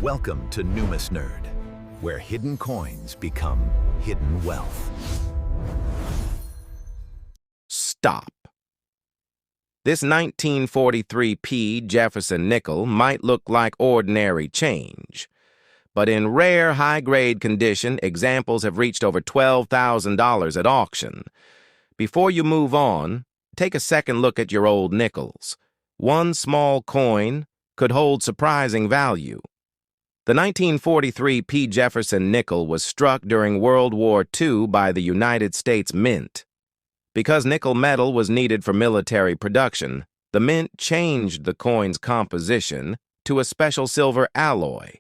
Welcome to Numis Nerd, where hidden coins become hidden wealth. Stop. This 1943 P. Jefferson nickel might look like ordinary change, but in rare high-grade condition, examples have reached over $12,000 at auction. Before you move on, take a second look at your old nickels. One small coin could hold surprising value. The 1943 P. Jefferson nickel was struck during World War II by the United States Mint. Because nickel metal was needed for military production, the Mint changed the coin's composition to a special silver alloy.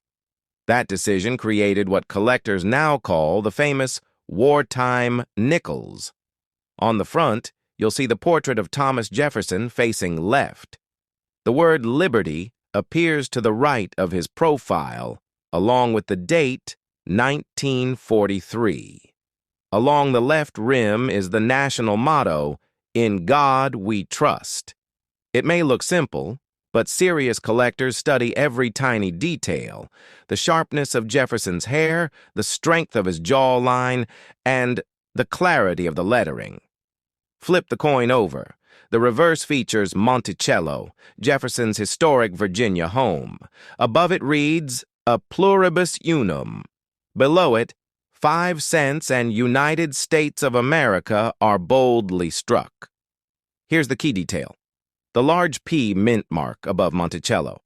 That decision created what collectors now call the famous wartime nickels. On the front, you'll see the portrait of Thomas Jefferson facing left. The word Liberty appears to the right of his profile, along with the date 1943. Along the left rim is the national motto, "In God We Trust." It may look simple, but serious collectors study every tiny detail: the sharpness of Jefferson's hair, the strength of his jawline, and the clarity of the lettering. Flip the coin over. The reverse features Monticello, Jefferson's historic Virginia home. Above it reads, "A pluribus unum." Below it, 5 cents and United States of America are boldly struck. Here's the key detail: the large P mint mark above Monticello.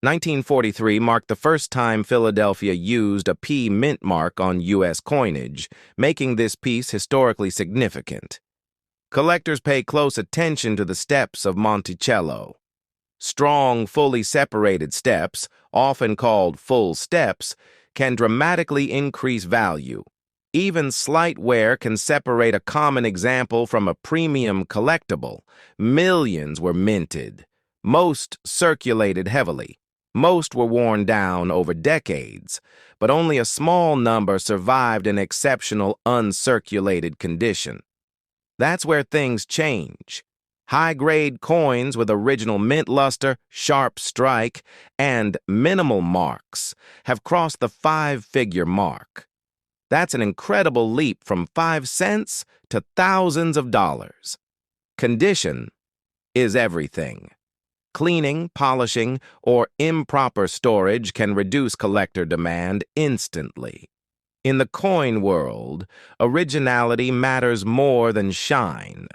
1943 marked the first time Philadelphia used a P mint mark on U.S. coinage, making this piece historically significant. Collectors pay close attention to the steps of Monticello. Strong, fully separated steps, often called full steps, can dramatically increase value. Even slight wear can separate a common example from a premium collectible. Millions were minted. Most circulated heavily. Most were worn down over decades, but only a small number survived in exceptional uncirculated condition. That's where things change. High-grade coins with original mint luster, sharp strike, and minimal marks have crossed the 5-figure mark. That's an incredible leap from 5 cents to thousands of dollars. Condition is everything. Cleaning, polishing, or improper storage can reduce collector demand instantly. In the coin world, originality matters more than shine.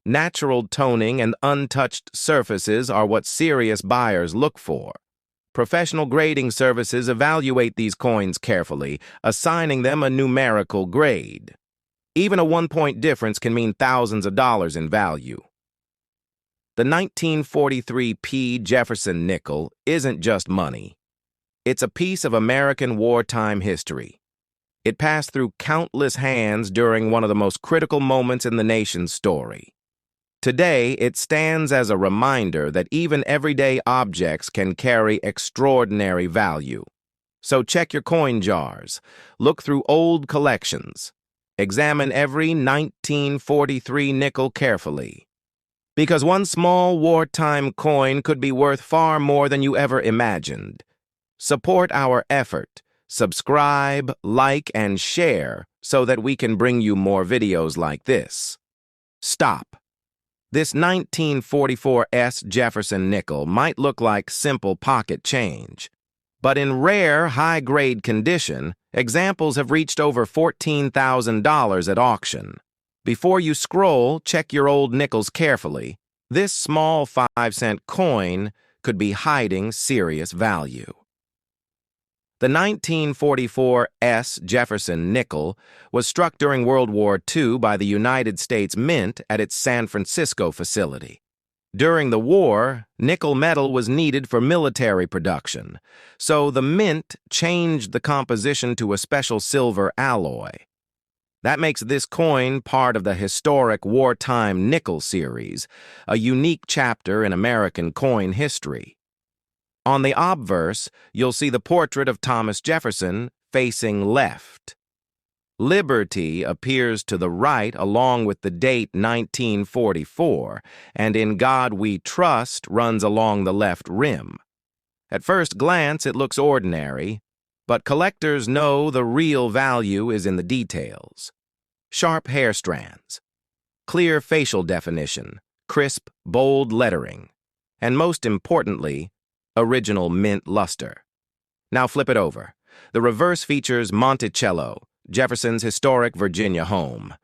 Natural toning and untouched surfaces are what serious buyers look for. Professional grading services evaluate these coins carefully, assigning them a numerical grade. Even a 1-point difference can mean thousands of dollars in value. The 1943 P. Jefferson nickel isn't just money. It's a piece of American wartime history. It passed through countless hands during one of the most critical moments in the nation's story. Today, it stands as a reminder that even everyday objects can carry extraordinary value. So check your coin jars. Look through old collections. Examine every 1943 nickel carefully. Because one small wartime coin could be worth far more than you ever imagined. Support our effort. Subscribe, like, and share so that we can bring you more videos like this. Stop. This 1944 S. Jefferson nickel might look like simple pocket change, but in rare, high-grade condition, examples have reached over $14,000 at auction. Before you scroll, check your old nickels carefully. This small 5-cent coin could be hiding serious value. The 1944 S. Jefferson nickel was struck during World War II by the United States Mint at its San Francisco facility. During the war, nickel metal was needed for military production, so the Mint changed the composition to a special silver alloy. That makes this coin part of the historic wartime nickel series, a unique chapter in American coin history. On the obverse, you'll see the portrait of Thomas Jefferson facing left. Liberty appears to the right along with the date 1944, and In God We Trust runs along the left rim. At first glance, it looks ordinary, but collectors know the real value is in the details. Sharp hair strands, clear facial definition, crisp, bold lettering, and most importantly, original mint luster. Now flip it over. The reverse features Monticello, Jefferson's historic Virginia home.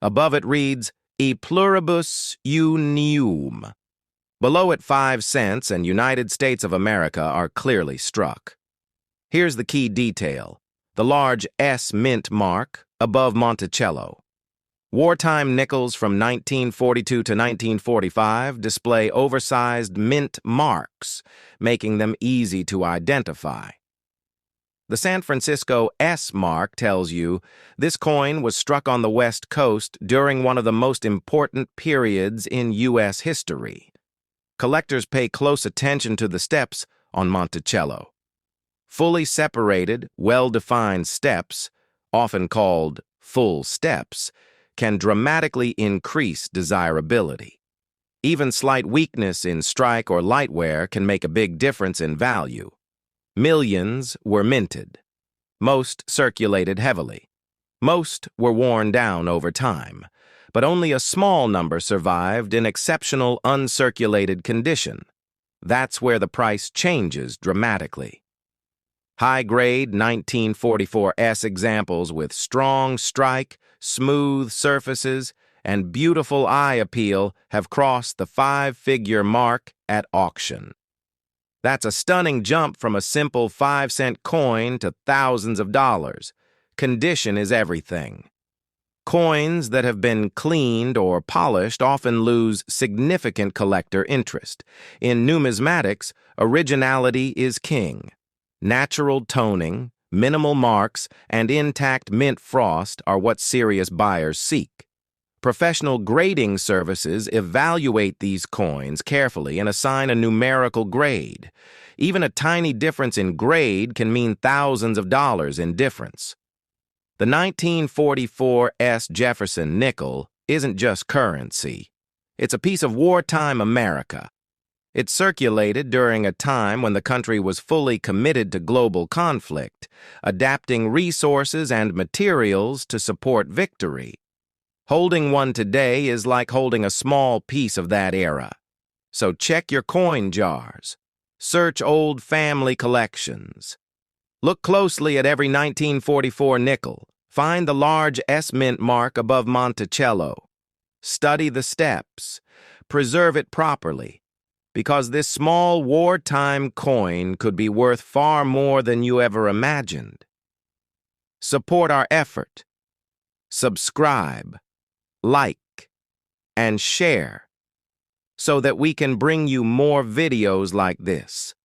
Above it reads, E pluribus unium. Below it, 5 cents and United States of America are clearly struck. Here's the key detail, the large S mint mark above Monticello. Wartime nickels from 1942 to 1945 display oversized mint marks, making them easy to identify. The San Francisco S mark tells you this coin was struck on the West Coast during one of the most important periods in U.S. history. Collectors pay close attention to the steps on Monticello. Fully separated, well-defined steps, often called full steps, can dramatically increase desirability. Even slight weakness in strike or lightwear can make a big difference in value. Millions were minted. Most circulated heavily. Most were worn down over time, but only a small number survived in exceptional uncirculated condition. That's where the price changes dramatically. High-grade 1944 S examples with strong strike, smooth surfaces, and beautiful eye appeal have crossed the 5-figure mark at auction. That's a stunning jump from a simple 5-cent coin to thousands of dollars. Condition is everything. Coins that have been cleaned or polished often lose significant collector interest. In numismatics, originality is king. Natural toning, minimal marks, and intact mint frost are what serious buyers seek. Professional grading services evaluate these coins carefully and assign a numerical grade. Even a tiny difference in grade can mean thousands of dollars in difference. The 1944 S. Jefferson nickel isn't just currency. It's a piece of wartime America. It circulated during a time when the country was fully committed to global conflict, adapting resources and materials to support victory. Holding one today is like holding a small piece of that era. So check your coin jars. Search old family collections. Look closely at every 1944 nickel. Find the large S mint mark above Monticello. Study the steps. Preserve it properly, because this small wartime coin could be worth far more than you ever imagined. Support our effort. Subscribe, like, and share so that we can bring you more videos like this.